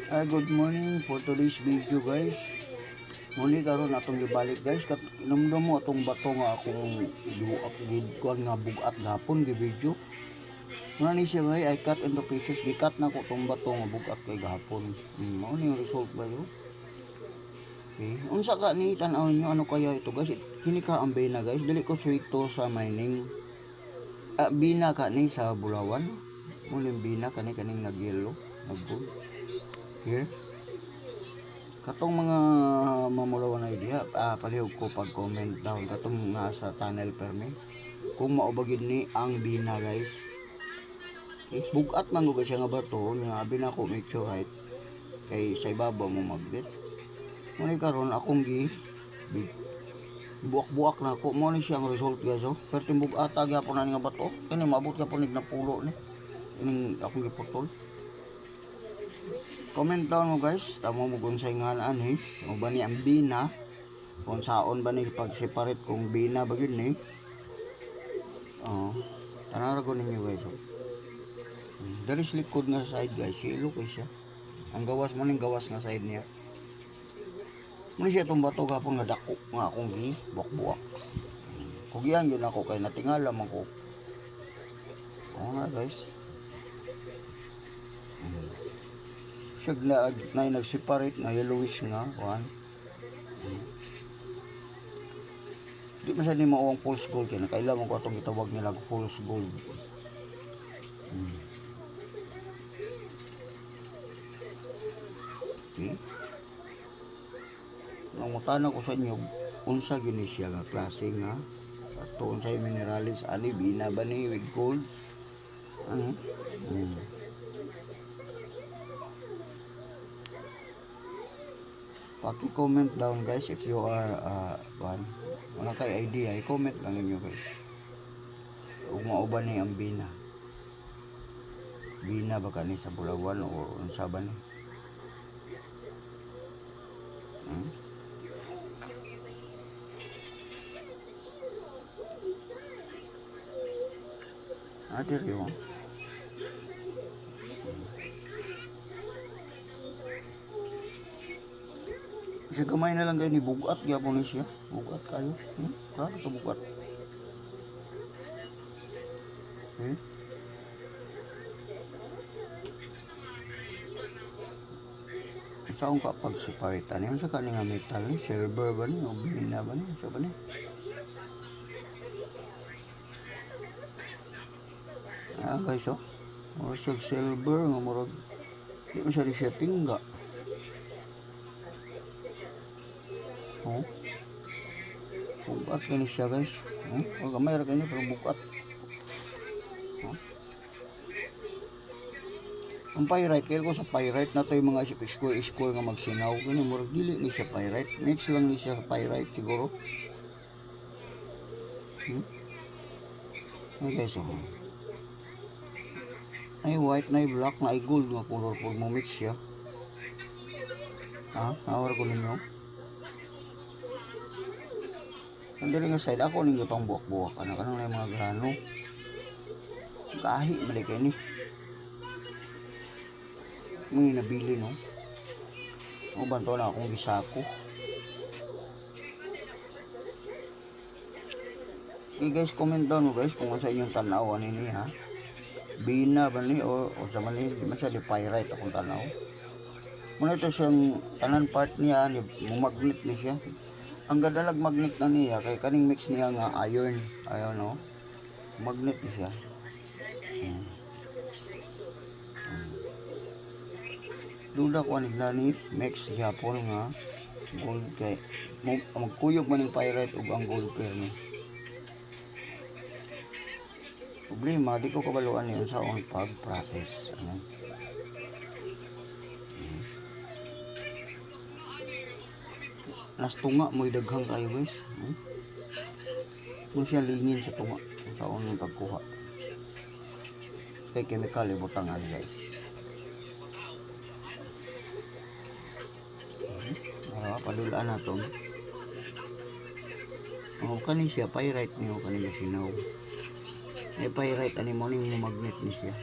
Good morning for today's video guys. Muli karon atong gibalik guys kat inumdum mo atong bato nga akong gidkuan nga bugat gapon gi video. Muna ni siya bay I cut into pieces gikat na ko tong bato nga bugat kay gapon. Mao ni result ba yo? Okay. Unsa ka ni tan-aw nyo ano kaya ito guys? Kini ka ang bina guys, dili ko suito sa mining. Bina ka ni sa Bulawan. Muling bina kaning nagyelo, naggold. Here. Katong mga mamulawan na idea, palihog ko pag-comment down katong nasa tunnel perme. Kung maubagid ni ang bina guys. Okay. Bugat man ko siya nga bato, nga bina ko meteorite kay sa ibabaw mo magbit. Muna karon akong buak-buak na ako mo ni siyang result guys. Pero bugata gyapon na nga bato. Kani maabot gyapon na pulo ni. Ining akong giputol. Comment down mo guys, tamo mo kung sa ngalan o ba ni ang bina, kung saon ba ni pag-separate kung bina ba yun tanara ko ninyo guys. Dari likod nga side guys, silo kay siya. Ang gawas man yung gawas nga side niya. Muna siya itong bato gapon nga dako nga akong buwak-buwak. Kugihan yun ako kay natingala man ko. Oo nga guys. Siya na nag-separate na yellowish nga kuan. Di masyad ni mauwang false gold kaya nakailangan ko itong gitawag nila false gold. Okay. Nangutana ko sa inyo unsa gini siya nga klase nga ato unsay mineralis ani bina ba ni with gold ano Paki-comment down guys if you are wala kay idea, i-comment lang ninyo guys. Kung mauban ni ang bina. Bina ba kani sa Bulawan o unsa ba ni? Diri mo. Kasi gamay na lang kayo ni bugat gyapon ni siya. Bugat kayo. Klaro to bugat. Saan ka pag-separate ani sa kani nga metal ni silver ba ni o bina ba ni sa ba ni? Guys murag silver nga murag di mo siya tingga. Bugat kini siya guys. Gamay ra kini pero bugat. Ang pyrite, kaya ko sa pyrite na to yung mga score nga magsinaw. Kini murag dili ni siya pyrite. Next lang ni siya pyrite siguro. Okay, so ay white na black na ay gold nga colorful mo mix siya. Nawar ko ninyo. Nandiri nga side ako ninyo pang buwak-buwak. Kanang na yung mga grano. Kahi malikay ni. Mga nabili no. O banto na akong gisako. Okay guys, comment down mo guys kung sa inyong tanaw ani ni ha. Bina ba ni o sa man ni masya di pyrite akong tanaw. Muna ito siyang tanan part niya ni magnet ni siya. Ang gadalag magnet na niya kay kaning mix niya nga iron. Ayun no. Magnet ni siya. Duda ko ani mix gyapon nga gold kay magkuyog man yung pyrite ug ang gold pair ni. Problema di ko kabaluan yun sa on pag-process. Nas tunga mo daghang kayo guys. Kung siya lingin sa tunga sa on pagkuha. Kay chemical ibutangan guys. Palulaan na to. Kani siya pyrite niyo kani sinaw. Ay pyrite ani mo ning magnet ni siya.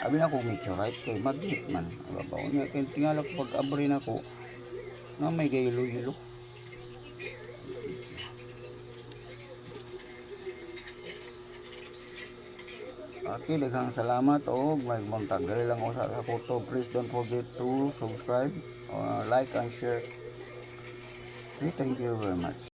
Abi na ko meteorite kay magnet man. Babaw niya kay tingala ko pag abri na ko na may gaylo-yelo. Okay, daghang salamat o may buntag dali lang usa sa photo. Please don't forget to subscribe, like and share. Okay, thank you very much.